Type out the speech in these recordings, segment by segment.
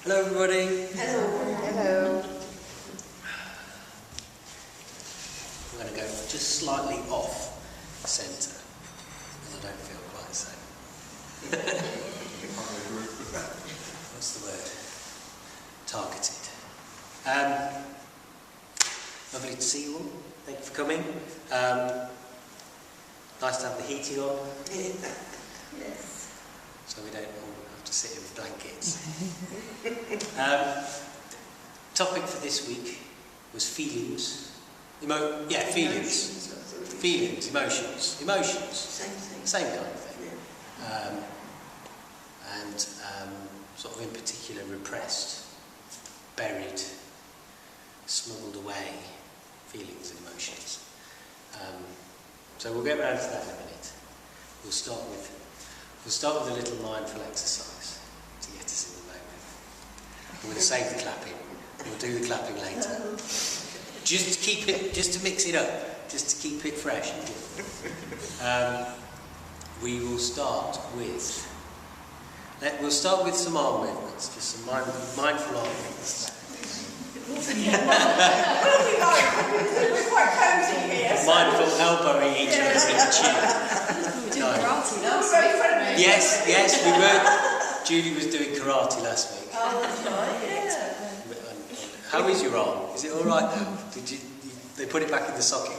Hello everybody. Hello. Hello. I'm going to go just slightly off centre because I don't feel quite safe. What's the word? Targeted. Lovely to see you all. Thank you for coming. Nice to have the heating on. Yes. So we don't all have to sit in blankets. Topic for this week was feelings. Feelings. Feelings, emotions. Emotions. Same thing. Same kind of thing. Yeah. And sort of in particular repressed, buried, smuggled away feelings and emotions. So we'll get around to that in a minute. We'll start with a little mindful exercise to get us in the moment. I'm going to save the clapping. We'll do the clapping later. Just to mix it up, just to keep it fresh and good. We will start with. We'll start with some arm movements, just some mindful arm movements. We're quite cosy here. Mindful elbowing each other in the chin. We did karate last week. Yes, we were. Julie was doing karate last week. Oh, that's right, yeah. How is your arm? Is it all right now? They put it back in the socket?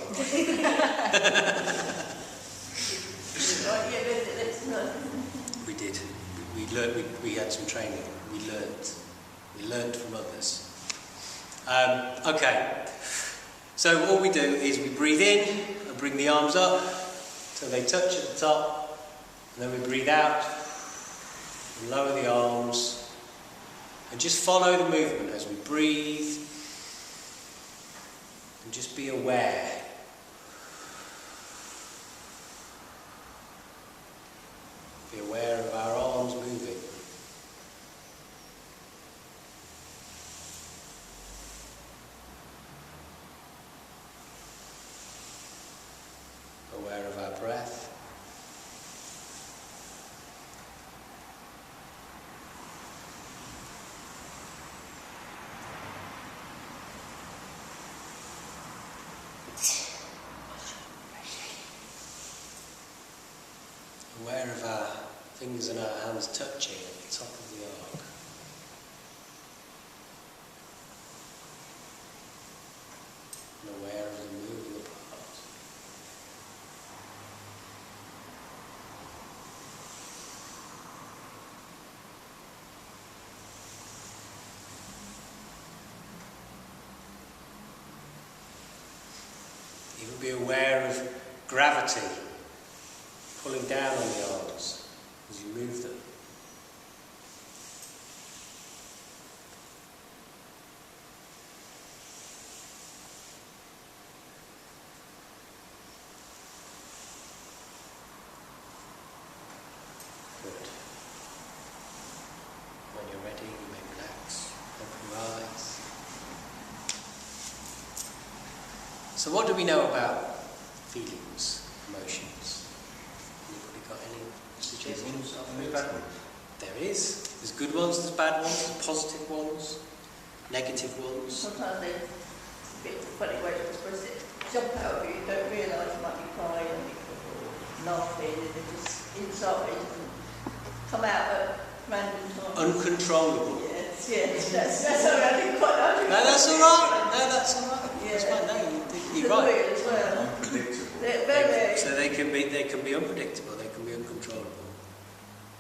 We did. We learned. We had some training. We learned from others. Okay. So all we do is we breathe in and bring the arms up so they touch at the top, and then we breathe out and lower the arms, and just follow the movement as we breathe, and just be aware. Be aware of our arms moving. Aware of our breath. Aware of our fingers and our hands touching at the top of the arc. And aware of them moving apart. You will be aware of gravity pulling down on the arms as you move them. Good. When you're ready, you may relax, open your eyes. So what do we know about feelings, emotions? Anybody got any suggestions? There is. There's good ones, there's bad ones, there's positive ones, negative ones. Sometimes they, it's a bit of a funny way to express it. Jump out of you, you don't realise you might be crying or laughing, and they just inside and come out at random times. Uncontrollable. Yes, that's something I didn't quite know. No, that's all right. That's fine. No, you're right. Weird as well. Unpredictable. They're very, So they can be unpredictable, they can be uncontrollable.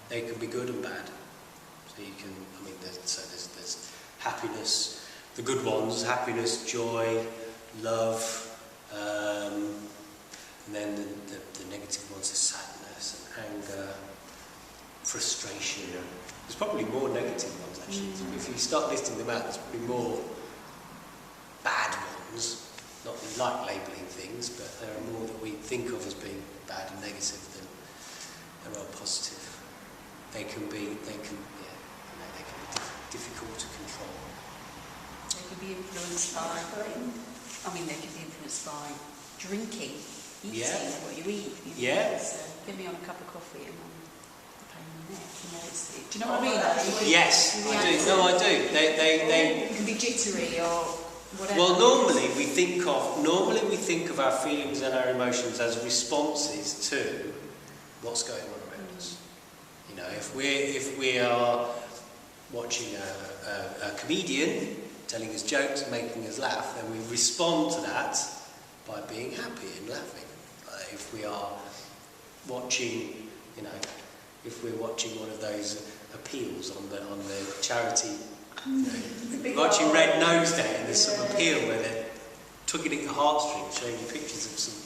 They can be good and bad. So you can, there's happiness, the good ones, happiness, joy, love, and then the negative ones are sadness and anger, frustration. There's probably more negative ones actually. So if you start listing them out, there's probably more bad ones. Not that we like labelling things, but there are more that we think of as being bad and negative than there are positive. They can be difficult to control. They can be influenced by, they can be influenced by drinking, eating, what you eat. Yeah. So give me on a cup of coffee and on a pain in the neck. You know, do you know what I mean? Yes, I do. No, I do. They it can be jittery or whatever. Well, normally we think of our feelings and our emotions as responses to what's going on around us. You know, if we are watching a comedian telling us jokes and making us laugh, then we respond to that by being happy and laughing. If we are watching, you know, if we're watching one of those appeals on the charity, you know, watching Red Nose Day, and there's some appeal where they're tugging at your heartstrings, showing you pictures of some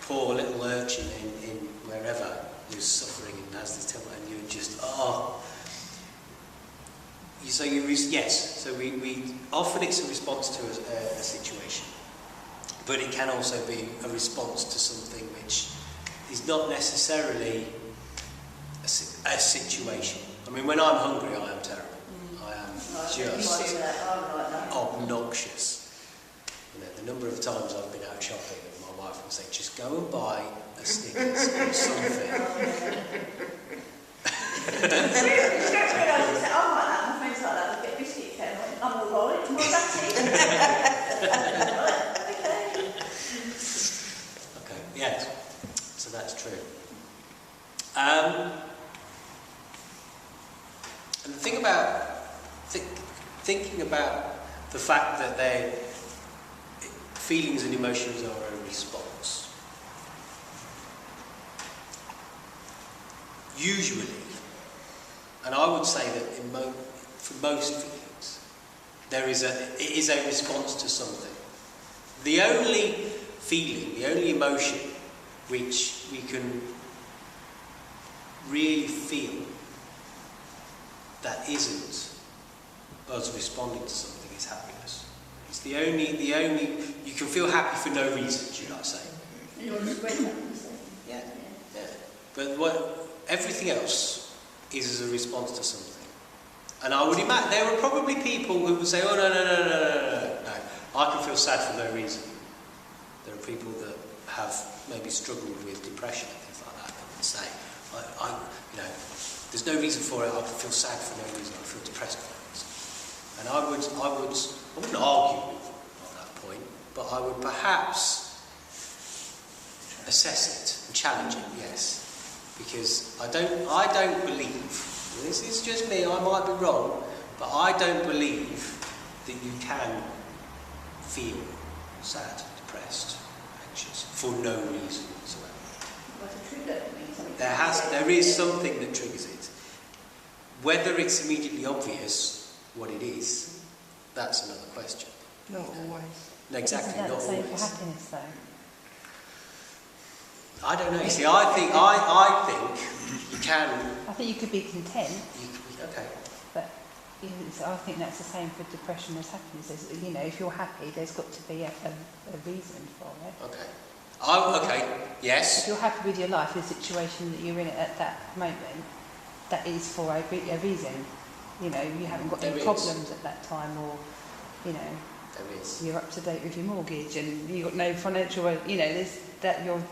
poor little urchin in wherever who's suffering and has this temper, and you're just, So we often it's a response to a situation, but it can also be a response to something which is not necessarily a situation. I mean, when I'm hungry, I am terrible. I am just obnoxious. You know, the number of times I've been out shopping and my wife will say, "Just go and buy a Snickers or something." Okay, yes, so that's true. And the thing about thinking about the fact that feelings and emotions are a response. Usually, and I would say that for most feelings, it is a response to something. The only feeling, the only emotion which we can really feel that isn't us responding to something is happiness. It's the only you can feel happy for no reason, should I say? Yeah. But everything else is as a response to something. And I would imagine there are probably people who would say, "Oh no, I can feel sad for no reason." There are people that have maybe struggled with depression and things like that. They would say, there's no reason for it. I can feel sad for no reason. I feel depressed for no reason. And I wouldn't argue on that point, but I would perhaps assess it and challenge it. Yes, because I don't believe. This is just me. I might be wrong, but I don't believe that you can feel sad, depressed, anxious for no reason whatsoever. There is something that triggers it. Whether it's immediately obvious what it is, that's another question. Not always. Exactly, Isn't that not the same always. for happiness, though? I don't know. You see, I think you can. I think you could be content. Okay. But I think that's the same for depression as happiness. If you're happy, there's got to be a reason for it. Okay. Okay. Yes. If you're happy with your life, the situation that you're in at that moment, that is for a reason. You haven't got any problems at that time, or There is. you're up to date with your mortgage and you've got no financial. There's that you're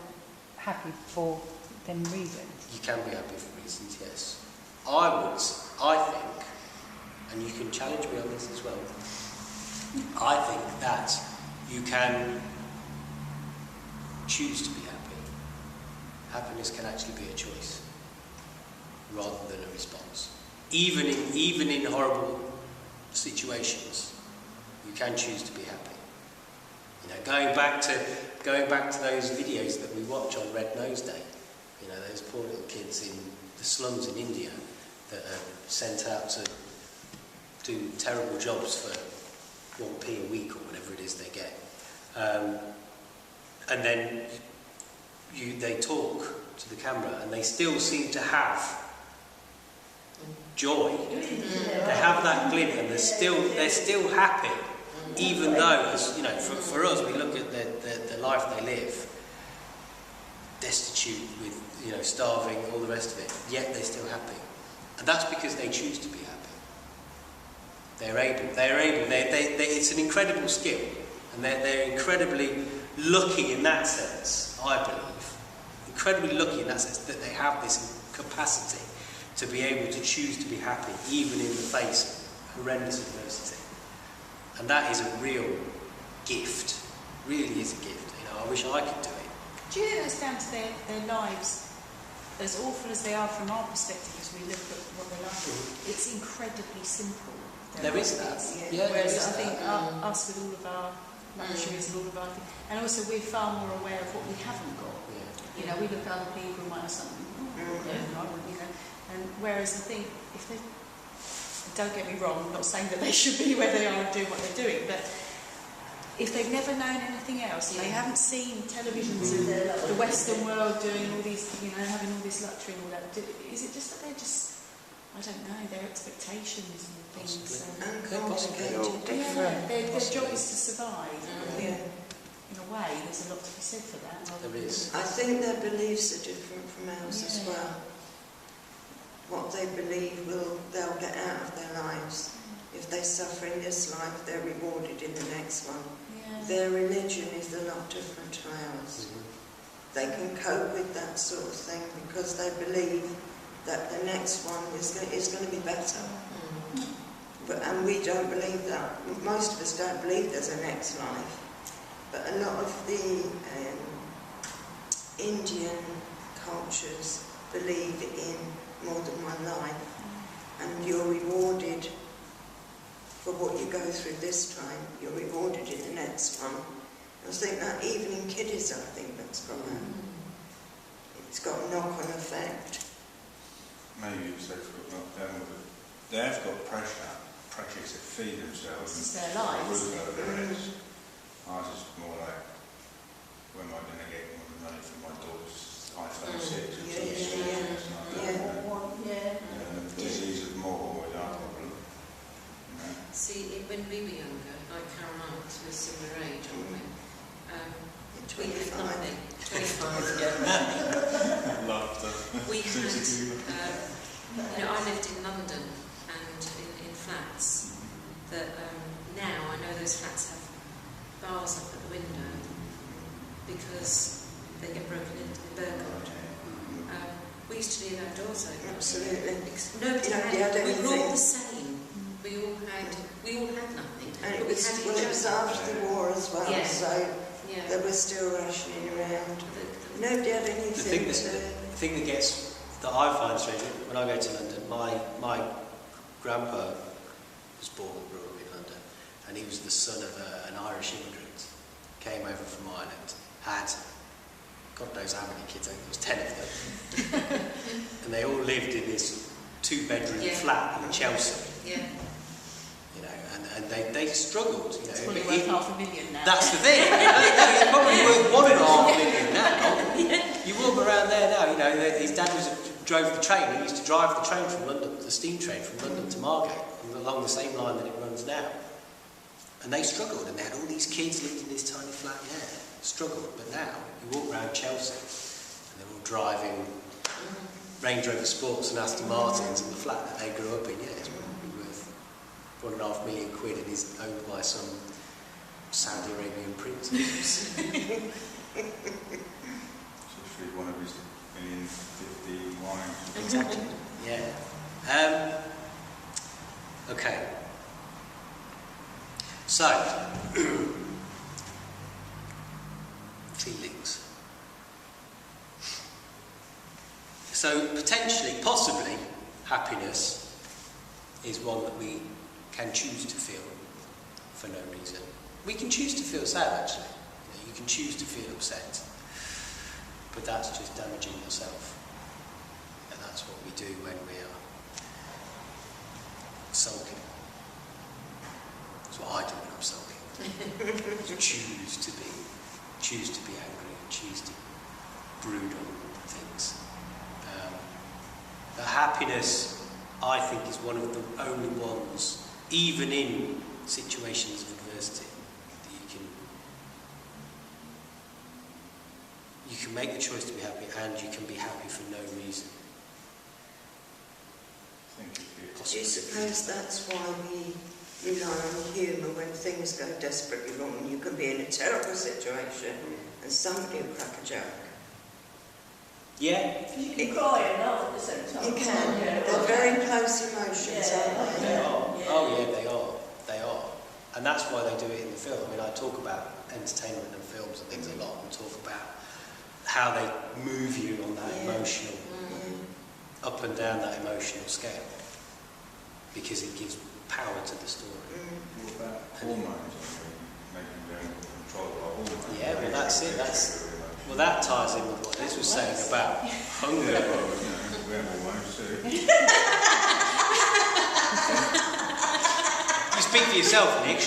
happy for them reasons. You can be happy for reasons. Yes. I think, and you can challenge me on this as well. I think that you can choose to be happy. Happiness can actually be a choice rather than a response. Even in horrible situations, you can choose to be happy. Going back to those videos that we watch on Red Nose Day. Those poor little kids in the slums in India that are sent out to do terrible jobs for 1p a week or whatever it is they get. And then they talk to the camera and they still seem to have joy. They have that glint and they're still happy, even though, for us, we look at the life they live, destitute with, starving, all the rest of it, yet they're still happy. And that's because they choose to be happy. They're able. It's an incredible skill. And they're incredibly lucky in that sense, I believe. Incredibly lucky in that sense that they have this capacity to be able to choose to be happy even in the face of horrendous adversity. And that is a real gift, really is a gift. You know, I wish I could do it. Do you think that's down to their lives? As awful as they are from our perspective as we look at what they're like, it's incredibly simple. There is that. Yeah, whereas there is I think that. us with all of our luxuries and all of our things, and also we're far more aware of what we haven't got. Yeah. You know, we look at other people who might have something, you know, and whereas I think if they, don't get me wrong, I'm not saying that they should be where they are and doing what they're doing, but if they've never known anything else, and they haven't seen televisions of the Western world doing all these, you know, having all this luxury and all that, is it just that they're just, I don't know, their expectations and things. Uncomplicated, different. Their job is to survive. In a way, there's a lot to be said for that. There is. I think their beliefs are different from ours as well. What they believe they'll get out of their lives. If they suffer in this life, they're rewarded in the next one. Yeah. Their religion is a lot different to ours. They can cope with that sort of thing because they believe that the next one is going to be better. And we don't believe that. Most of us don't believe there's a next life. But a lot of the Indian cultures believe in more than one life. And you're rewarded for what you go through this time. You're rewarded in the next one. I think that even in kiddies, I think that's got it's got a knock-on effect. Maybe it's they've got knocked down with it. They have got pressure to feed themselves. It's their lives. Ours is more like, when am I going to get more money for my daughter's iPhone 6 or disease of more with our problem. You know? See, when we were younger, like Carol and I, we're similar age, aren't we? We had nothing. 25, yeah. Laughter. We had, you know, I lived in London and in flats that now I know those flats have bars up at the window because they get broken into, burgled. We used to leave our doors open. Absolutely. Nobody had it. We were all anything. the same. We all had nothing. And but it was after the war as well, Yeah. so Yeah. they were still rationing around. Nobody had anything The thing that I find strange, when I go to London, my grandpa was born and grew up in London, and he was the son of an Irish immigrant, came over from Ireland, had, God knows how many kids, I think there was 10 of them, and they all lived in this 2-bedroom flat in Chelsea. Yeah. You know, and they struggled. You know, It's probably worth $500,000 now. That's the thing. It's probably worth $1.5 million now. You walk around there now. You know, his dad drove the train. He used to drive the train from London, the steam train from London to Margate, along the same line that it runs now. And they struggled, and they had all these kids lived in this tiny flat. Yeah, struggled. But now you walk around Chelsea, and they're all driving Range Rover Sports and Aston Martins in the flat that they grew up in. Yeah, it's probably worth £1.5 million and is owned by some Saudi Arabian prince. So one of his 1,050 wines. Exactly. Yeah. Okay. So, feelings. So potentially, possibly, happiness is one that we can choose to feel for no reason. We can choose to feel sad, actually. You can choose to feel upset. But that's just damaging yourself. And that's what we do when we are sulking. That's what I do when I'm sulking. choose to be angry, choose to brood on things. The happiness, I think, is one of the only ones, even in situations of adversity, that you can make the choice to be happy, and you can be happy for no reason. Do you suppose that's why we rely on humour when things go desperately wrong? You can be in a terrible situation and somebody will crack a joke. Yeah, You can cry and laugh at the same time. You can. Yeah. They're very close emotions, Yeah. aren't they? they are. Oh yeah, they are. They are. And that's why they do it in the film. I mean, I talk about entertainment and films and things a lot, and talk about how they move you on that emotional, up and down that emotional scale, because it gives power to the story. What about hormones? Making them control by hormones? Yeah, well that's it. Well, that ties in with what Liz was saying about hunger. Yeah, well, you know, we have hormones too. You speak for yourself, Nick.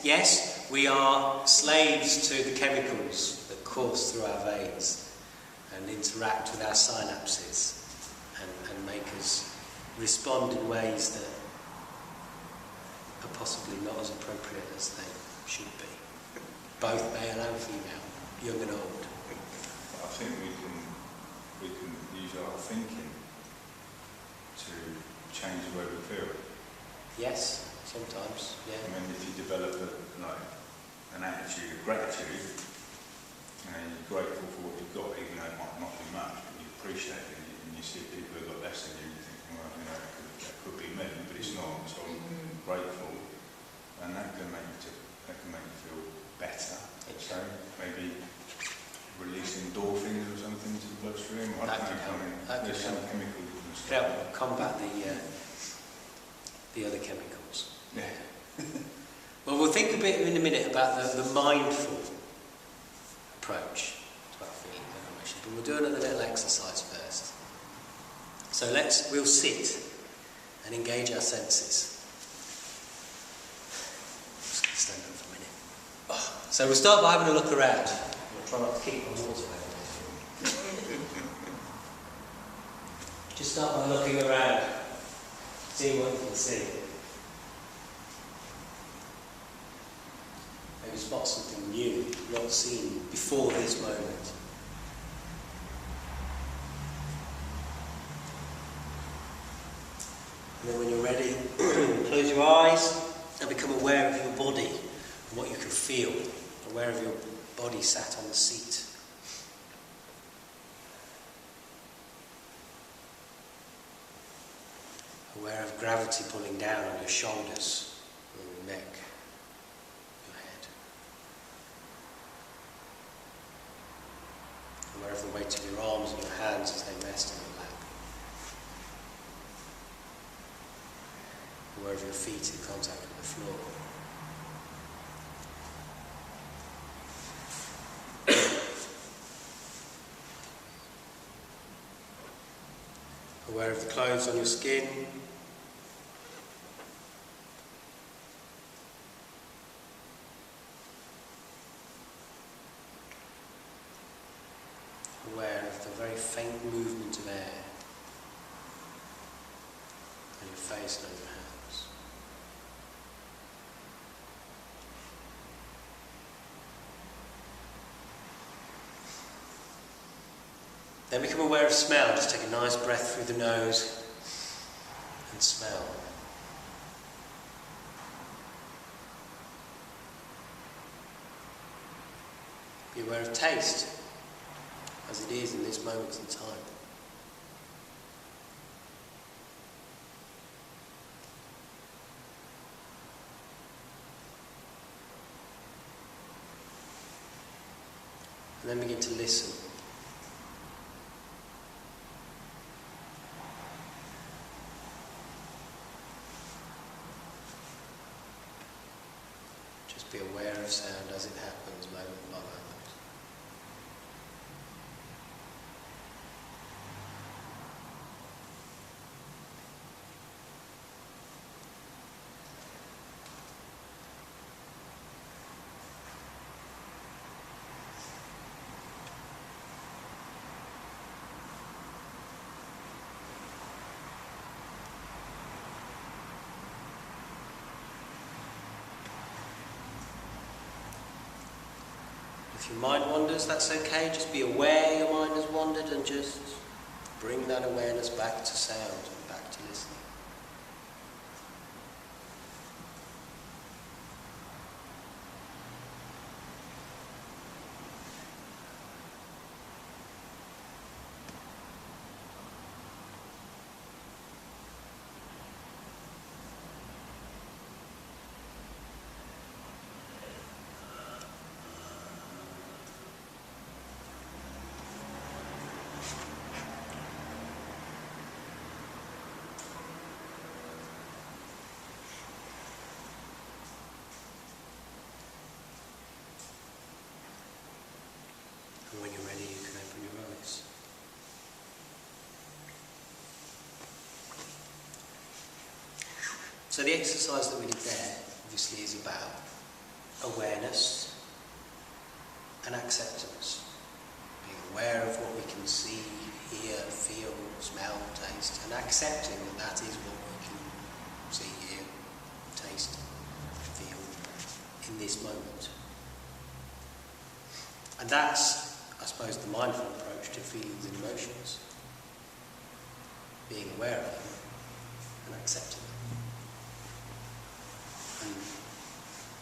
Yes, we are slaves to the chemicals that course through our veins and interact with our synapses and make us respond in ways that are possibly not as appropriate as they should be. Both male and female, young and old. I think we can use our thinking to change the way we feel. Yes, sometimes, yeah. I mean, if you develop an attitude of gratitude, and you're grateful for what you've got, even though it might not be much, but you appreciate it, and you see people who've got less than you, you think, well, you know, that could be me, but it's not, so I'm grateful, and that can make you feel better. So maybe release endorphins or something to the bloodstream. I don't know. There's some chemicals and stuff. Help combat the other chemicals. Yeah. Well, we'll think a bit in a minute about the mindful approach to our feelings and emotions, but we'll do another little exercise first. So we'll sit and engage our senses. Just going to stand up for a minute. So we'll start by having a look around. We'll try not to keep on water away. Just start by looking around, seeing what you can see. Maybe spot something new, not seen before this moment. And then when you're ready, close your eyes and become aware of your body and what you can feel. Aware of your body sat on the seat. Aware of gravity pulling down on your shoulders, on your neck, your head. Aware of the weight of your arms and your hands as they rest on your lap. Aware of your feet in contact with the floor. Aware of the clothes on your skin. Aware of the very faint movement of air on your face and on your hands. Then become aware of smell. Just take a nice breath through the nose and smell. Be aware of taste, as it is in this moment in time. And then begin to listen. Just be aware of sound as it happens, moment by moment. If your mind wanders, that's okay. Just be aware your mind has wandered and just bring that awareness back to sound and back to listening. And when you're ready, you can open your eyes. So the exercise that we did there, obviously, is about awareness and acceptance. Being aware of what we can see, hear, feel, smell, taste, and accepting that that is what we can see, hear, taste, feel in this moment. And that's, I suppose, the mindful approach to feelings and emotions. Being aware of them and accepting them. And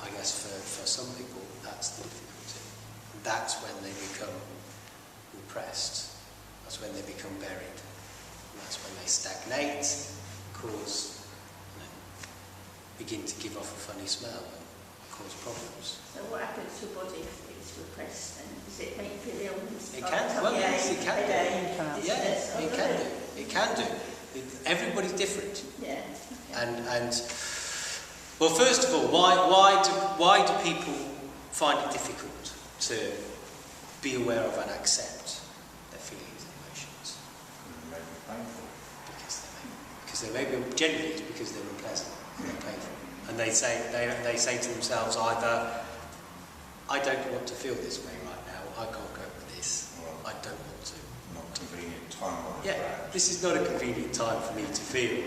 I guess for some people, that's the difficulty. That's when they become repressed. That's when they become buried. And that's when they stagnate, cause, begin to give off a funny smell and cause problems. So what happens to a body if it's repressed? And does it make you feel ill? It can. Well, yes, it can do. Yeah, it can do. It can do. Everybody's different. Yeah. And well, first of all, why do people find it difficult to be aware of and accept their feelings and emotions? It may be painful. Because they may be generally it's because they're unpleasant, they're painful, and they say to themselves either, I don't want to feel this way right now, I can't cope with this, I don't want to. Not a convenient time. This is not a convenient time for me to feel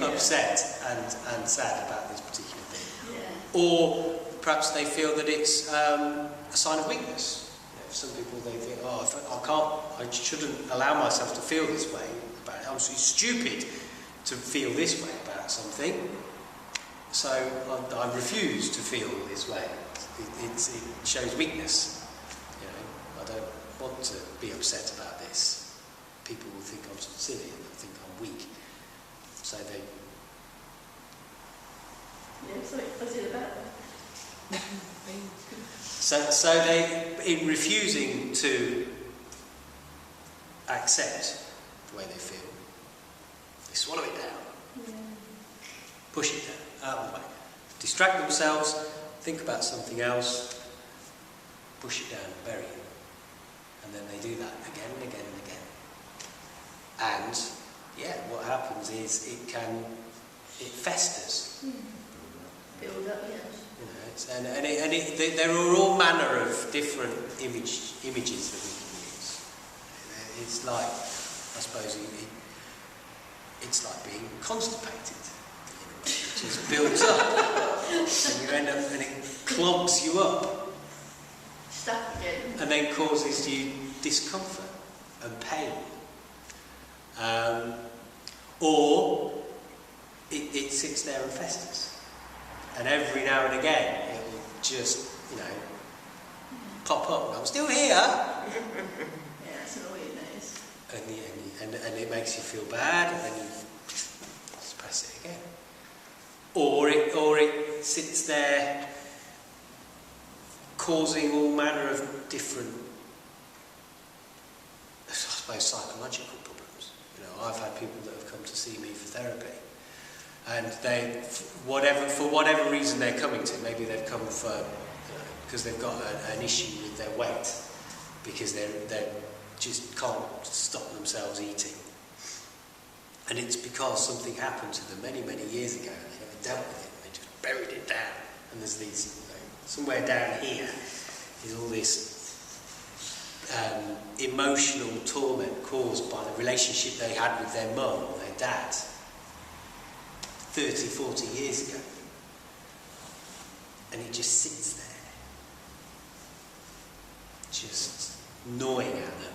upset and sad about this particular thing. Yeah. Or perhaps they feel that it's a sign of weakness. Some people, they think, I shouldn't allow myself to feel this way about it. I'm so stupid to feel this way about something. So I refuse to feel this way. It shows weakness. I don't want to be upset about this. People will think I'm silly and they'll think I'm weak. So they... Yeah, so what's it about? So they, in refusing to accept the way they feel, they swallow it down, push it down, out of the way, distract themselves, think about something else, push it down, bury it, and then they do that again and again and again. And what happens is it festers. Build up, yes. There are all manner of different images that we can use. It's like, I suppose, it's like being constipated. It just builds up, and you end up, and it clogs you up, Stuck again. and then causes you discomfort and pain. Or it sits there and festers. And every now and again, it will just, pop up. I'm still here. Yeah, it's annoying, that is. And it makes you feel bad, and then you suppress it again. Or it sits there, causing all manner of different, I suppose, psychological problems. I've had people that have come to see me for therapy. And they, for whatever reason they're coming to, maybe they've come for, because they've got an issue with their weight, because they just can't stop themselves eating. And it's because something happened to them many, many years ago, and they never dealt with it, and they just buried it down. And there's these, somewhere down here is all this emotional torment caused by the relationship they had with their mum or their dad 30, 40 years ago. And it just sits there, just gnawing at them.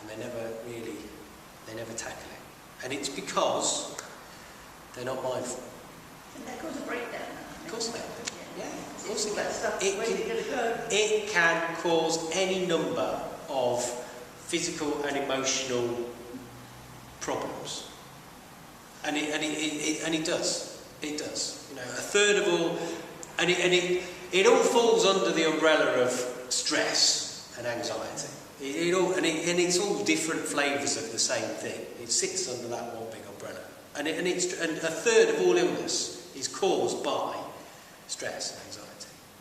And they never tackle it. And it's because they're not mindful. And that causes a breakdown. Of course they can. Yeah, of course All that stuff, it where's it going to go? It can cause any number of physical and emotional problems. And it does. It does. A third of all, and it all falls under the umbrella of stress and anxiety. It's all different flavours of the same thing. It sits under that one big umbrella. And a third of all illness is caused by stress and anxiety.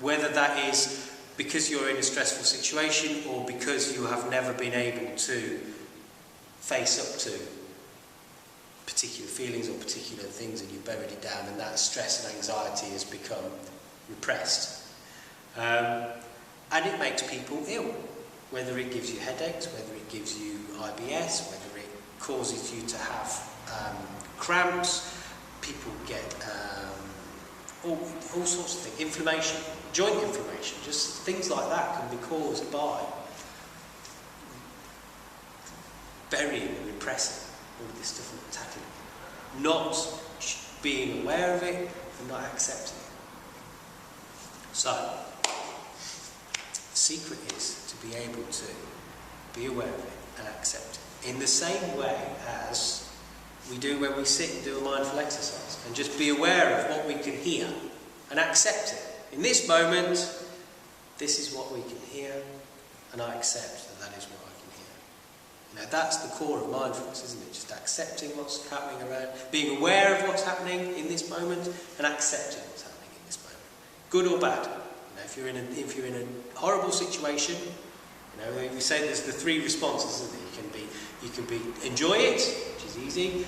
Whether that is because you're in a stressful situation, or because you have never been able to face up to particular feelings or particular things, and you've buried it down, and that stress and anxiety has become repressed. And it makes people ill, whether it gives you headaches, whether it gives you IBS, whether it causes you to have cramps. People get all sorts of things, inflammation, joint inflammation, just things like that can be caused by burying and repressing all of this stuff and tackling it. Not being aware of it and not accepting it. So, the secret is to be able to be aware of it and accept it. In the same way as we do when we sit and do a mindful exercise, and just be aware of what we can hear and accept it. In this moment, this is what we can hear, and I accept that that is what I can hear. You know, that's the core of mindfulness, isn't it? Just accepting what's happening around, being aware of what's happening in this moment, and accepting what's happening in this moment, good or bad. You know, if you're in a horrible situation, you know, we say there's the three responses, isn't it? You can be enjoy it, which is easy.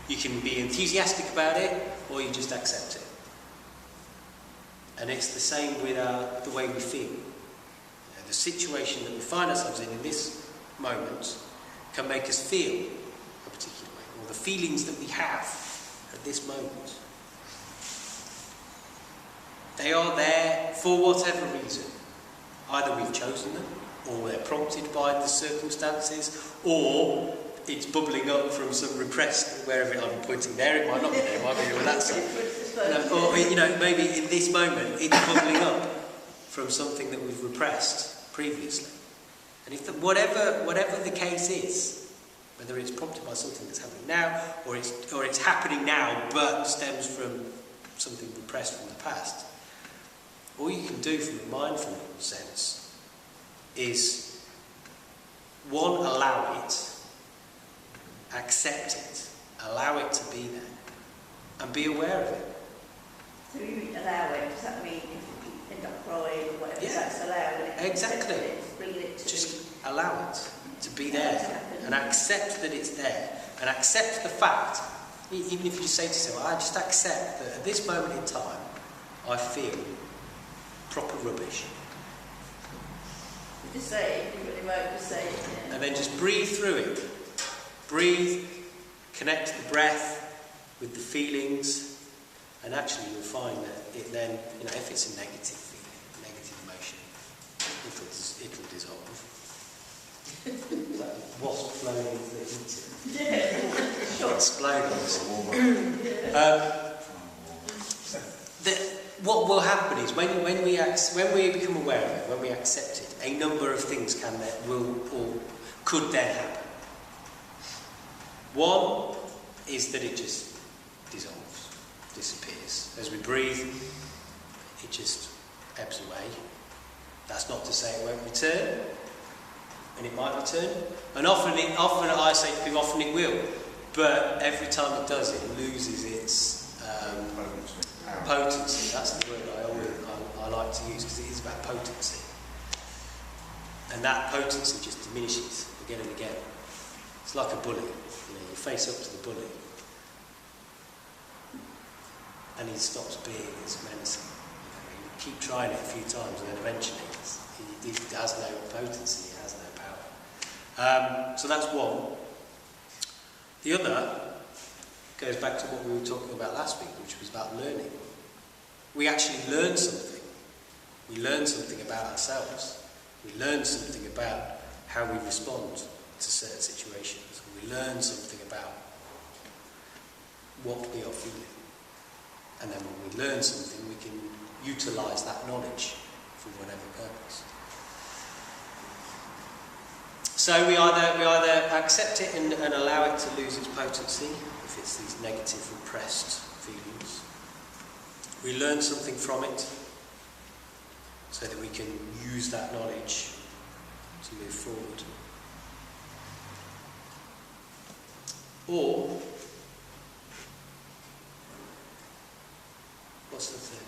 You can be enthusiastic about it, or you just accept it. And it's the same with the way we feel. You know, the situation that we find ourselves in this moment can make us feel a particular way, or the feelings that we have at this moment. They are there for whatever reason. Either we've chosen them, or they're prompted by the circumstances, or it's bubbling up from some repressed, wherever I'm pointing there, it might not be there, it might be on that side. Or, you know, maybe in this moment it's bubbling up from something that we've repressed previously. And if whatever the case is, whether it's prompted by something that's happening now, or it's happening now but stems from something repressed from the past, all you can do from a mindful sense is, one, allow it, accept it, allow it to be there, and be aware of it. So you allow it, does that mean if you end up crying or whatever, Yeah. that's allowing it? Exactly. Bring it to Just allow it to be there, and accept that it's there, and accept the fact, even if you just say to yourself, I just accept that at this moment in time, I feel proper rubbish. just say it, you really won't just say it. Yeah. And then just breathe through it. Breathe, connect the breath with the feelings, and actually you'll find that it then, you know, if it's a negative feeling, a negative emotion, it'll dissolve. Like a wasp flowing into the heater. Yeah, sure. Explodes. What will happen is when we become aware of it, when we accept it, a number of things could then happen. One is that it just dissolves, disappears. As we breathe, it just ebbs away. That's not to say it won't return, and it might return. And often I say to people, often it will. But every time it does, it loses its potency. That's the word I like to use, because it is about potency. And that potency just diminishes again and again. It's like a bully. You know, you face up to the bully, and he stops being as menacing. You keep trying it a few times, and then eventually he has no potency, he has no power. So that's one. The other goes back to what we were talking about last week, which was about learning. We actually learn something. We learn something about ourselves. We learn something about how we respond to certain situations. We learn something about what we are feeling. And then when we learn something, we can utilise that knowledge for whatever purpose. So we either accept it and allow it to lose its potency, if it's these negative, repressed feelings. We learn something from it, so that we can use that knowledge to move forward. Or, what's the third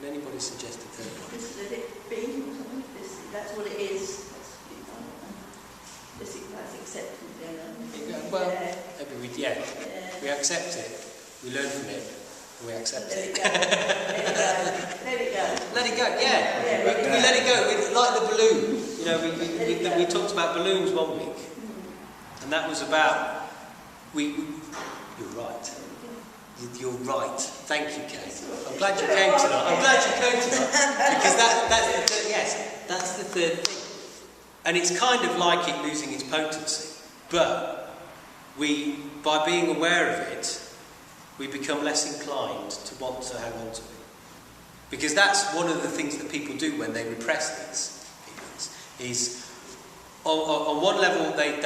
one? Can anybody suggest a third one? Just let it be, or something. That's what it is. That's acceptance, Well, yeah. maybe we accept it, we learn from it, and we accept Let it. it go. Let it go. Let it go, yeah. Yeah, We let it go. Like the balloon. You know, we talked about balloons one week, and that was about you're right. You're right. Thank you, Kate. I'm glad you came tonight. Because that's the third thing. And it's kind of like it losing its potency. But by being aware of it, we become less inclined to want to hang on to it. Because that's one of the things that people do when they repress these feelings, is on one level they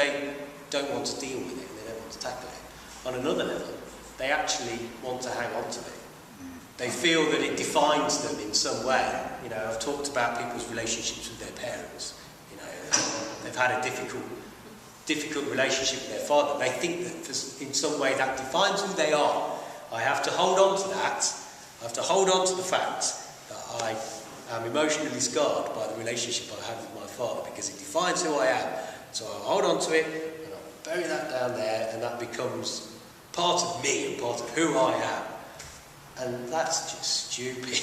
don't want to deal with it, and they don't want to tackle it. On another level, they actually want to hang on to it. They feel that it defines them in some way. You know, I've talked about people's relationships with their parents. You know, they've had a difficult relationship with their father. They think that in some way that defines who they are. I have to hold on to that. I have to hold on to the fact that I am emotionally scarred by the relationship I had with my father, because it defines who I am. So I'll hold on to it, and I'll bury that down there, and that becomes part of me and part of who I am. And that's just stupid.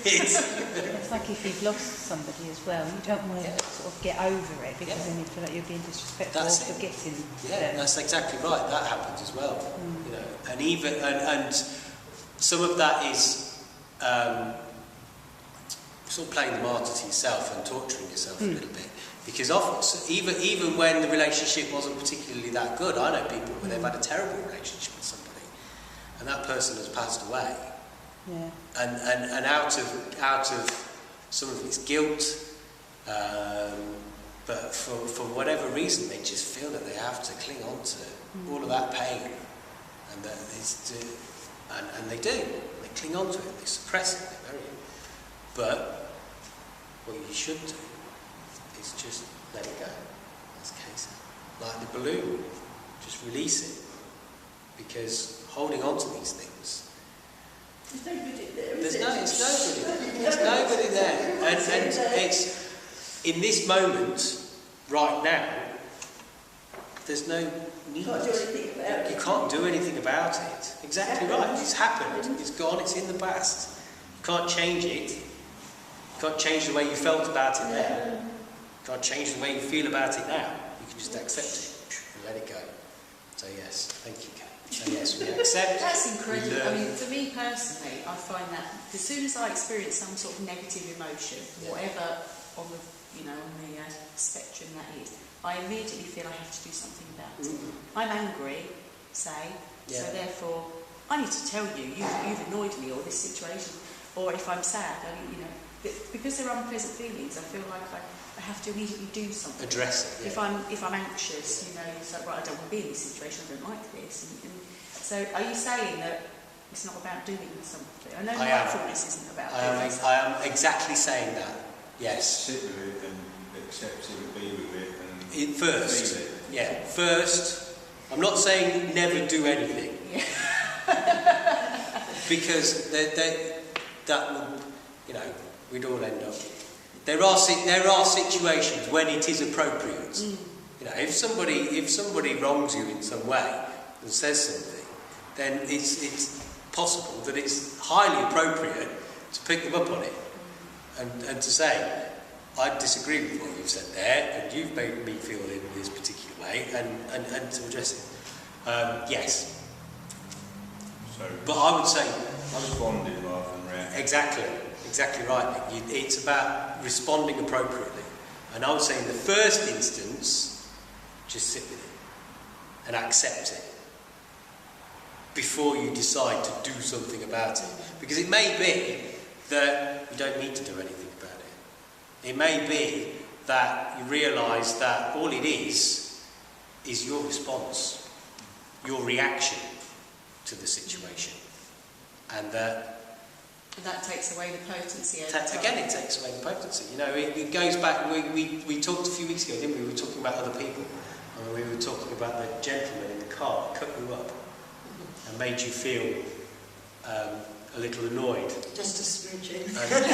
It's like if you've lost somebody as well, you don't want to sort of get over it, because then you feel like you're being disrespectful or forgetting them. That's exactly right. That happens as well. You know, and even and some of that is sort of playing the martyr to yourself and torturing yourself a little bit. Because often, even when the relationship wasn't particularly that good, I know people where they've had a terrible relationship with somebody, and that person has passed away. Yeah. And out of some of it's guilt, but for whatever reason, they just feel that they have to cling on to all of that pain, and that and they do. They cling on to it. They suppress it. They bury it. But what you should do is just let it go. As Kay said, like the balloon, just release it, because holding on to these things. There's nobody there, There's nobody there. And it's, in this moment, right now, there's no need. You can't do anything about it. Exactly right. It's happened. It's gone. It's in the past. You can't change it. You can't change the way you felt about it then. You can't change the way you feel about it now. You can just accept it and let it go. So yes, thank you, Kate. So yes, we accept. That's incredible. I mean, for me personally, I find that as soon as I experience some sort of negative emotion, whatever on the spectrum that is, I immediately feel I have to do something about it. I'm angry, say, so therefore I need to tell you, you've annoyed me, or this situation, or if I'm sad, because there are unpleasant feelings, I feel like I have to immediately do something. Address it. If I'm anxious, it's like, right, I don't want to be in this situation, I don't like this. And so are you saying that it's not about doing something? I know mindfulness isn't about doing something. I am exactly saying that, yes. Sit with it and accept it and be with it. And first, feel it. yeah, first, I'm not saying never do anything. Because that would, we'd all end up. There are situations when it is appropriate. If somebody wrongs you in some way and says something, then it's possible that it's highly appropriate to pick them up on it and to say, I disagree with what you've said there, and you've made me feel in this particular way, and to address it. Yes. So, but I would say responding rather than reacting. Exactly right, Nick. It's about responding appropriately. And I would say in the first instance, just sit with it and accept it before you decide to do something about it. Because it may be that you don't need to do anything about it. It may be that you realise that all it is your response, your reaction to the situation. And that takes away the potency. Again, it takes away the potency. It goes back. We talked a few weeks ago, didn't we? We were talking about other people. And we were talking about the gentleman in the car that cut you up and made you feel a little annoyed. Just a smidgen. And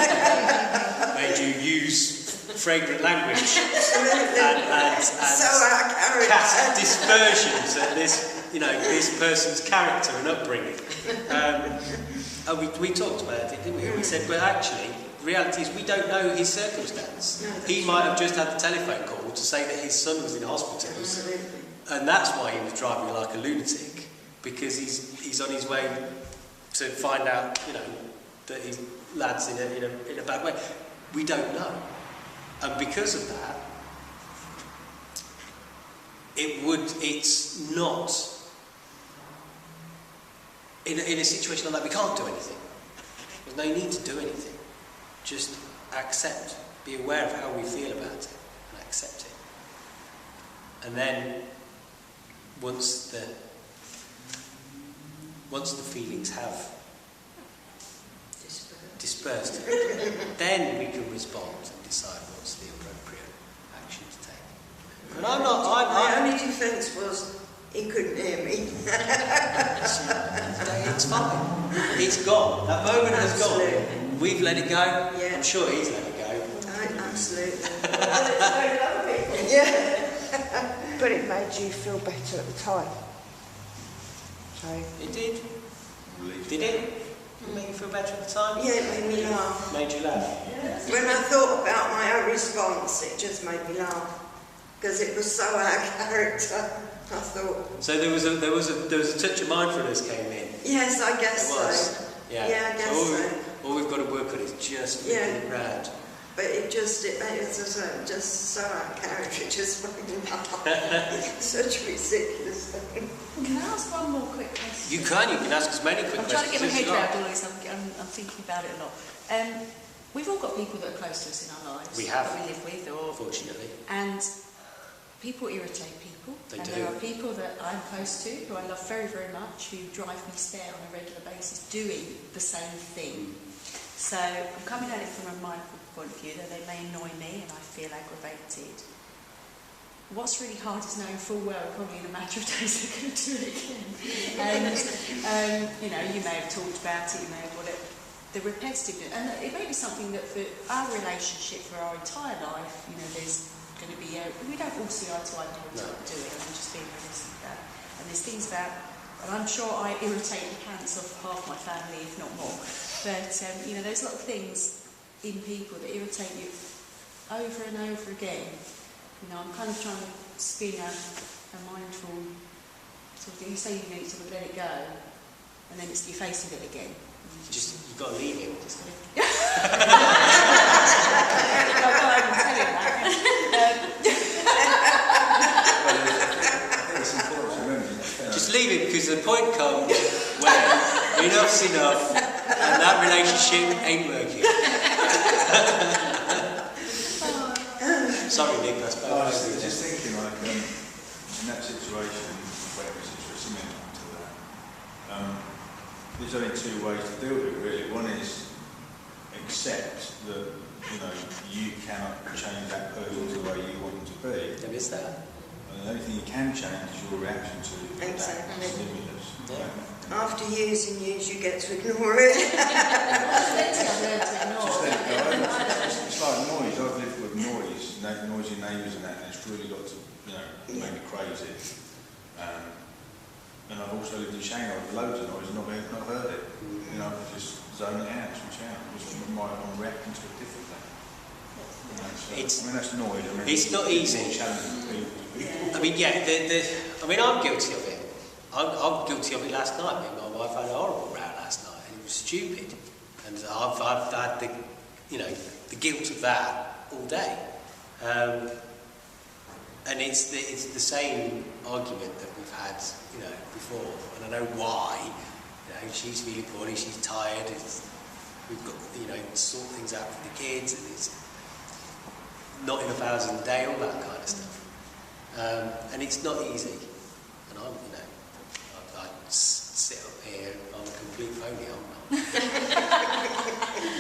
made you use fragrant language and So our character. cast dispersions at this person's character and upbringing. We talked about it, didn't we? We said, but actually, the reality is we don't know his circumstance. No, He might have just had the telephone call to say that his son was in hospital. Absolutely. And that's why he was driving like a lunatic, because he's on his way to find out, that his lad's in a bad way. We don't know. And because of that, it's not, in a situation like that, we can't do anything. There's no need to do anything. Just accept, be aware of how we feel about it, and accept it. And then, once the feelings have dispersed, then we can respond and decide what's the appropriate action to take. And My only defence was he couldn't hear me. It's fine. It's gone. That moment has gone. Absolutely. We've let it go. Yeah. I'm sure he's let it go. Absolutely. Yeah. But it made you feel better at the time. So It did. Did it? Did it make you feel better at the time? Yeah, it made me laugh. Made you laugh? When I thought about my own response, it just made me laugh. Because it was so our character, I thought. So there was a touch of mindfulness came in. Yes, I guess There was. so. Yeah. Yeah, I guess so. All we've got to work on is just flipping it round. But it made it just so our character just made me laugh. Such a ridiculous thing. Can I ask one more quick question? You can ask as many quick I'm trying to get my questions head as you around all this. I'm thinking about it a lot. We've all got people that are close to us in our lives. We have. That we live with, Fortunately. and people irritate people. They and do. there are people that I'm close to, who I love very, very much, who drive me spare on a regular basis, doing the same thing. So I'm coming at it from a mindful point of view, that they may annoy me and I feel aggravated. What's really hard is knowing full well, probably in a matter of days, they're going to do it again. And, you may have talked about it, you may have whatever. The repetitiveness, and it may be something that for our relationship, for our entire life, there's going to be, we don't all see eye to eye the whole time, do we? I'm just being realistic about. And there's things about, and I'm sure I irritate the pants off half my family, if not more. But, there's a lot of things in people that irritate you over and over again. I'm kind of trying to spin a mindful sort of thing. You say you need to sort of let it go, and then you're faced with it again. You've got to leave him. Just got to... I can't even tell him that. Just Just leave him, because the point comes when enough's enough and that relationship ain't working. Sorry, Nick, I suppose. I was just thinking, in that situation, whatever situation, similar to that, there's only two ways to deal with it, really. One is accept that, you cannot change that person to the way you want them to be. There is that. And the only thing you can change is your reaction to that stimulus. Yeah. After years and years, you get to ignore it. Just let it go. It's like noise. I've lived with noisy neighbours and that, and it's really got to, make me crazy. And I've also lived in Shanghai with loads of noise and not heard it. Just zone it out, switch out. I'm reacting to it differently. That's noise. It's not easy. Challenging people. I'm guilty of it. I'm guilty of it last night. Me and my wife had a horrible row last night, and it was stupid. And I've had the guilt of that all day. And it's the same argument that we've had, before. And I know why. She's feeling poorly. She's tired. We've got to sort things out for the kids, and it's not in 1,000 a day, all that kind of stuff. And it's not easy. And I sit up here, I'm a complete phony, I'm not.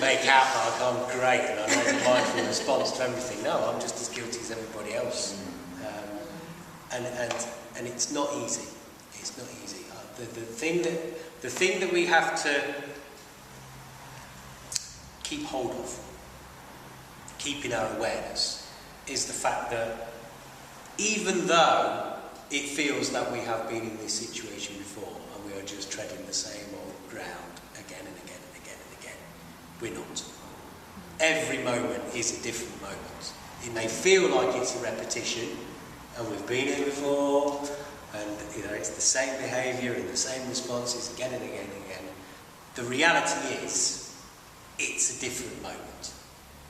Make out like I'm great and I know the mindful response to everything. No, I'm just as guilty as everybody else. And it's not easy. It's not easy. The thing that we have to keep hold of, keeping our awareness, is the fact that even though it feels that we have been in this situation before and we are just treading the same old ground again and again and again and again, we're not. Every moment is a different moment. It may feel like it's a repetition, and we've been here before, and it's the same behaviour and the same responses again and again and again. The reality is, it's a different moment.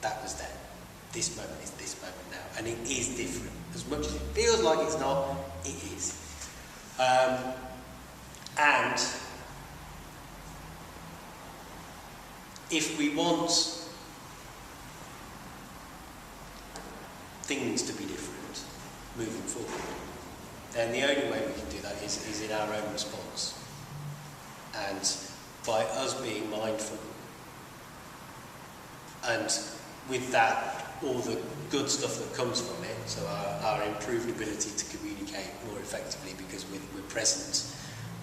That was then. This moment is this moment now, and it is different. As much as it feels like it's not, it is. And if we want things to be different moving forward, then the only way we can do that is in our own response. And by us being mindful, and with that, all the good stuff that comes from it, so our improved ability to communicate more effectively because we're present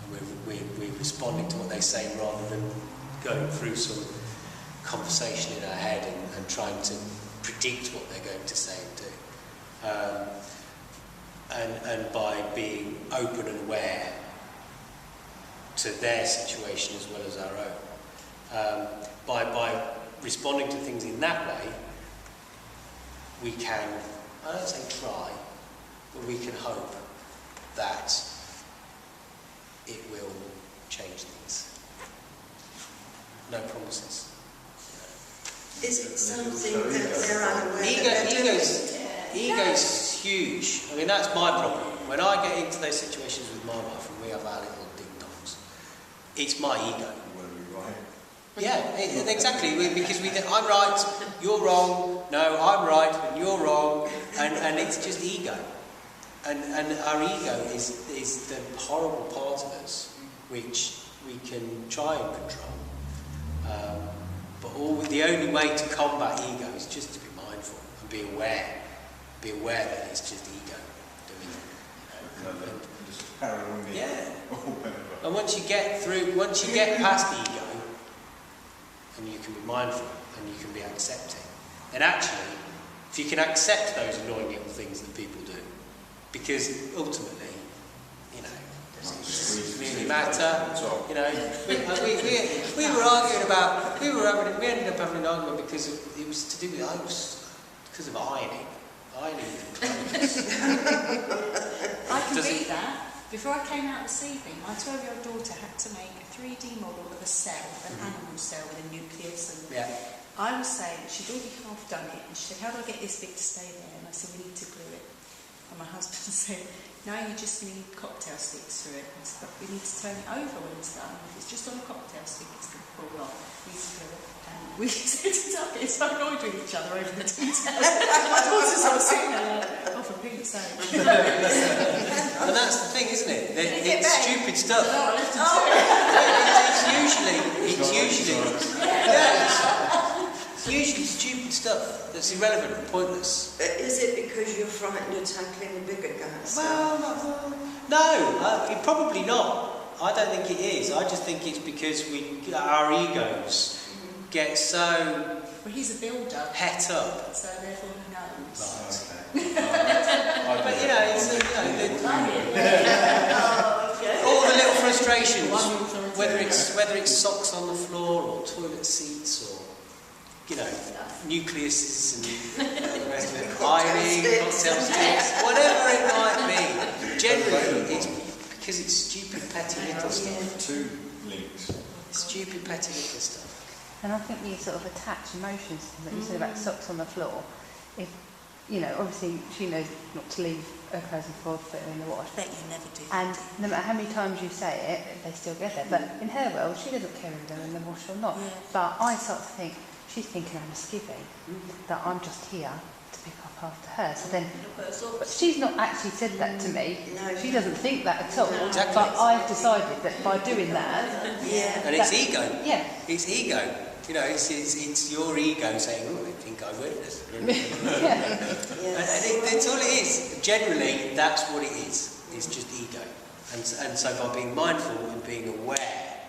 and we're responding to what they say rather than going through some conversation in our head and trying to predict what they're going to say and do. And by being open and aware to their situation as well as our own. By responding to things in that way, we can, I don't say try, but we can hope that it will change things. No promises. Is it something that they're unaware Ego's huge. I mean, that's my problem. When I get into those situations with my wife and we have our little ding-dongs, it's my ego. Yeah, exactly. Because I'm right, you're wrong. No, I'm right, and you're wrong. And it's just ego. And our ego is the horrible part of us, which we can try and control. But the only way to combat ego is just to be mindful and be aware. Be aware that it's just ego doing it. Yeah. And once you get past ego, and you can be mindful and you can be accepting, then actually, if you can accept those annoying little things that people do, because ultimately, does it really matter? We were arguing about, we ended up having an argument because it was to do with because of ironing. Ironing clothes. I can beat that. Before I came out this evening, my 12-year-old daughter had to make a 3D model of a cell, an animal cell with a nucleus. And I was saying, she'd already half done it, and she said, how do I get this bit to stay there? And I said, we need to glue it. And my husband said, no, you just need cocktail sticks through it. And I said, we need to turn it over when it's done. If it's just on a cocktail stick, it's going to fall off. We need to glue it. And we set it up, it's so annoyed with each other over the details. My daughter's sort of sitting there, oh, for Pete's sake. And that's the thing, isn't it? It's stupid stuff. It's usually stupid stuff that's irrelevant and pointless. Is it because you're frightened of tackling the bigger guys? Well, no, probably not. I don't think it is. I just think it's because our egos get so... Well, he's a builder. Het up. So therefore he knows. Right. But all the little frustrations, whether it's socks on the floor or toilet seats or nucleuses and the rest of it, ironing, cocktail sticks, whatever it might be. Generally, it's because it's stupid, petty little stuff. Two links. Stupid, petty little stuff. And I think you sort of attach emotions to them. You said about socks on the floor. If obviously she knows not to leave her clothes on the floor, put them in the wash. I bet you never do. And no matter how many times you say it, they still get there. But in her world, she doesn't care if they're in the wash or not. Yeah. But I start to think, she's thinking I'm a skivvy, that I'm just here to pick up after her. So then, but she's not actually said that to me. No. She doesn't think that at all. Exactly. But I've decided that by doing that... And it's ego. Yeah. It's ego. It's your ego saying, oh, I think I will this. And that's all it is. Generally, that's what it is. It's just ego. And so by being mindful and being aware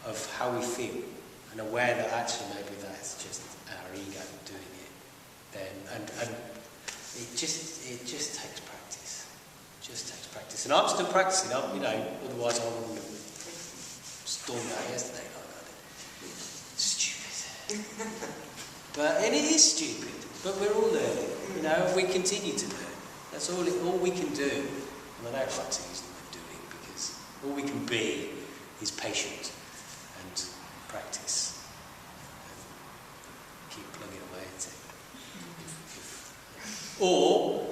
of how we feel and aware that actually maybe that's just our ego doing it, then and it just takes practice. It just takes practice. And I'm still practicing. Otherwise I wouldn't have stormed out yesterday like I did. Stupid. But and it is stupid. But we're all learning. We continue to learn. That's all we can do. And I don't like to use the word doing, because all we can be is patient and practice and keep plugging away at it. Or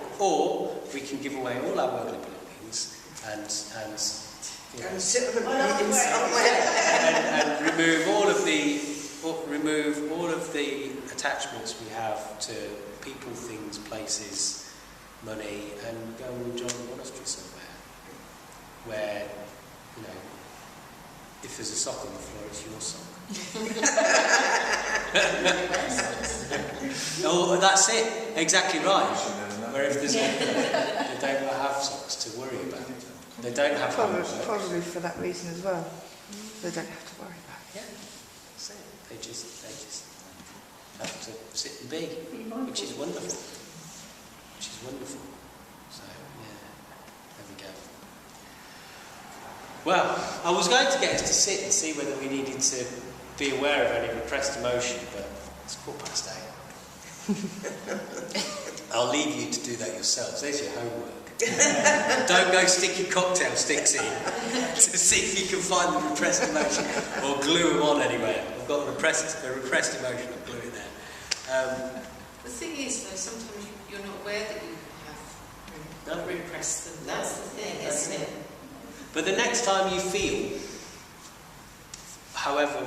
we can give away all our worldly belongings and sit on a mountain somewhere and remove all of the attachments we have to people, things, places, money, and go and join a monastery somewhere where, if there's a sock on the floor, it's your sock. Oh, that's it. Exactly right. Where if there's they don't have socks to worry about. They don't have probably for that reason as well. They don't have to worry about it. Yeah, that's it. They just have to sit and be, which is wonderful. So, yeah, there we go. Well, I was going to get us to sit and see whether we needed to be aware of any repressed emotion, but it's 8:15. I'll leave you to do that yourselves. There's your homework. Don't go sticking cocktail sticks in to see if you can find the repressed emotion, or glue them on anywhere. I've got a repressed emotion, I'll glue it there. The thing is, though, sometimes you're not aware that you have repressed them. That's the thing, isn't it? But the next time you feel, however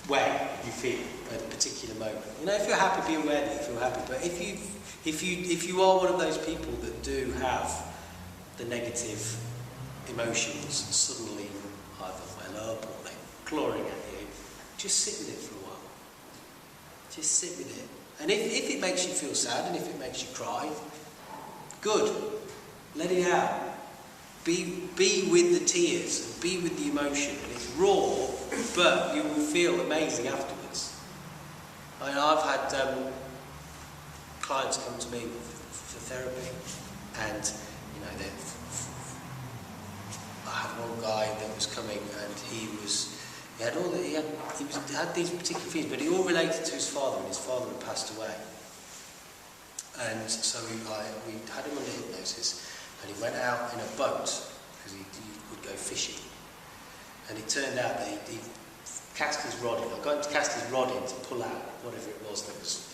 way you feel at a particular moment, if you're happy, be aware that you feel happy. But if you are one of those people that do have the negative emotions suddenly either well up or they're clawing at you, just sit with it for a while. Just sit with it. And if it makes you feel sad and if it makes you cry, good. Let it out. Be with the tears and be with the emotion. And it's raw, but you will feel amazing afterwards. I've had clients come to me for therapy, and I had one guy that was coming, and he had these particular feelings, but he all related to his father, and his father had passed away. And so we had him under hypnosis, and he went out in a boat because he would go fishing. And it turned out that he cast his rod in. I got him to cast his rod in to pull out whatever it was that was,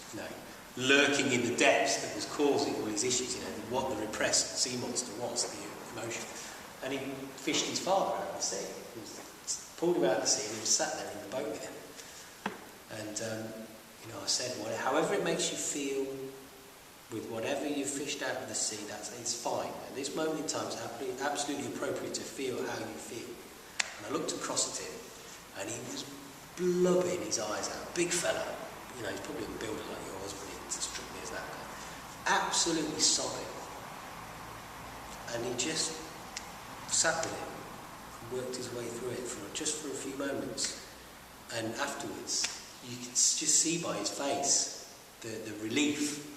lurking in the depths that was causing all these issues. What the repressed sea monster was, the emotion. And he fished his father out of the sea. He pulled him out of the sea, and he was sat there in the boat with him. And I said, however it makes you feel, with whatever you've fished out of the sea, it's fine. At this moment in time, it's absolutely appropriate to feel how you feel. And I looked across at him, and he was blubbing his eyes out. Big fella. He's probably a builder like yours, but he struck me as that guy. Absolutely sobbing. And he just sat with it and worked his way through it for a few moments. And afterwards, you could just see by his face the relief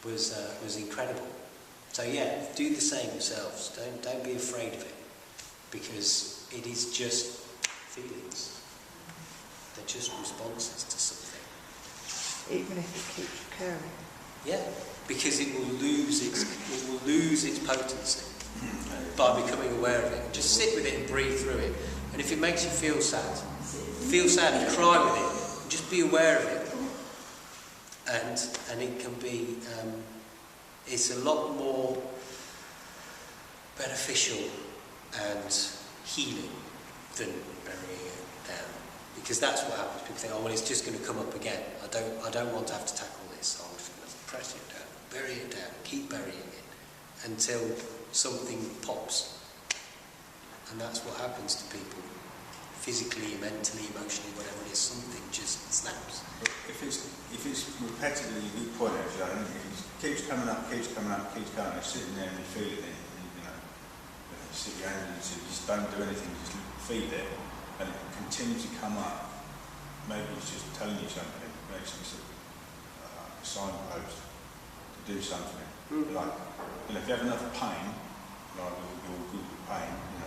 was incredible. So yeah, do the same yourselves. Don't be afraid of it, because it is just feelings. They're just responses to something. Even if it keeps recurring. Yeah, because it will lose its potency by becoming aware of it. Just sit with it and breathe through it. And if it makes you feel sad and cry with it. Just be aware of it. And it can be, it's a lot more beneficial and healing than burying it down. Because that's what happens. People think, it's just going to come up again. I don't want to have to tackle this. I'm just going to press it down, bury it down, keep burying it until something pops. And that's what happens to people. Physically, mentally, emotionally, whatever it is, something just snaps. If it's repetitively, you point at it, if it keeps coming up, you're sitting there and you feel it, you sit your hand and you just don't do anything, just feel it, and it continues to come up, maybe it's just telling you something, maybe it's a signpost to do something. Like, if you have enough pain, like you're good with pain, you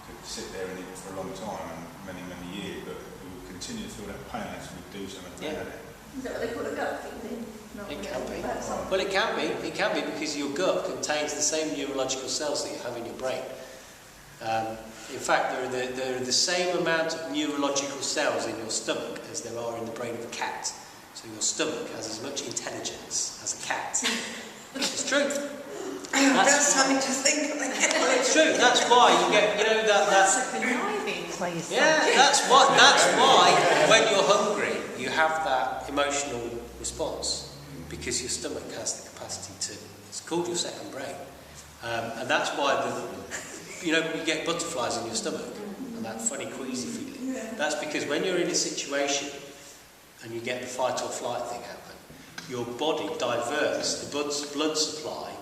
could sit there in it for a long time, and many, many years, but you will continue to feel that pain until you do something about it. Is that what they call a gut thing? It can be. Well, it can be. It can be because your gut contains the same neurological cells that you have in your brain. In fact, there are the same amount of neurological cells in your stomach as there are in the brain of a cat. So your stomach has as much intelligence as a cat. It's true. That's something to think about. It's true. That's why you get, That's a conniving. Yeah, that's why when you're hungry, you have that emotional response, because your stomach has the capacity to. It's called your second brain, and that's why you get butterflies in your stomach and that funny queasy feeling. That's because when you're in a situation and you get the fight or flight thing happen, your body diverts the blood supply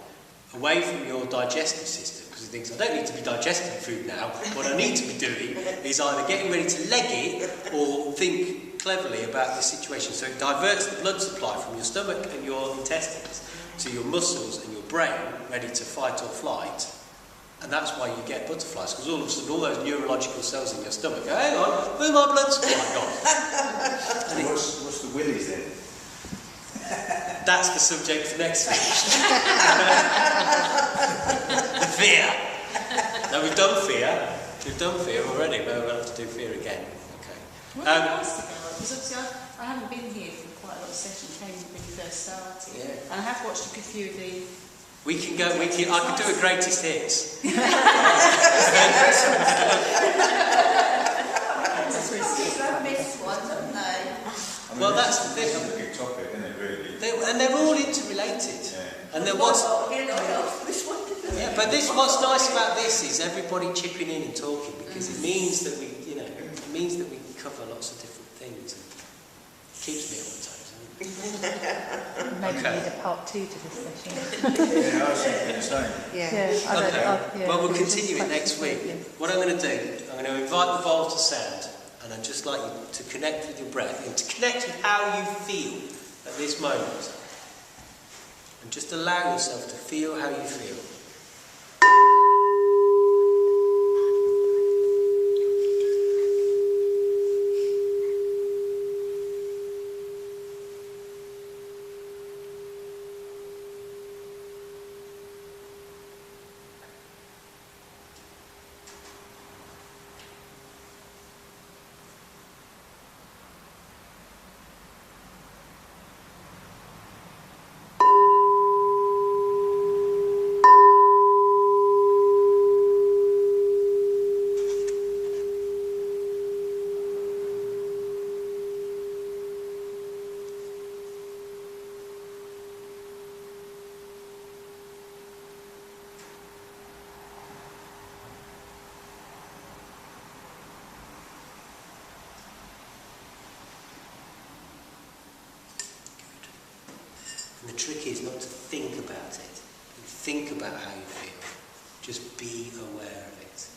away from your digestive system, because it thinks, I don't need to be digesting food now. What I need to be doing is either getting ready to leg it or think cleverly about this situation. So it diverts the blood supply from your stomach and your intestines to your muscles and your brain, ready to fight or flight. And that's why you get butterflies, because all of a sudden all those neurological cells in your stomach go, hang on, where's my blood supply gone? And what's the willies then? That's the subject for next week. The fear. No, we've done fear. We've done fear already, but we'll have to do fear again. Okay. What have you asked about? Because obviously I haven't been here for quite a lot of sessions, came when you first started. Yeah. And I have watched a few of the... I could do a greatest hits. People have missed one, haven't they? Well, that's the thing. It's a big topic, isn't it, really? They're all interrelated. Yeah. And what's what's nice about this is everybody chipping in and talking, because it means that we cover lots of different things, and it keeps me on my toes. Maybe need a part 2 to this session. Yeah, I was thinking the same. Okay. Well, we'll continue it next week. What I'm going to do, I'm going to invite the bowl to sound, and I'd just like you to connect with your breath and to connect with how you feel at this moment. And just allow yourself to feel how you feel. And the trick is not to think about it. Think about how you feel. Just be aware of it.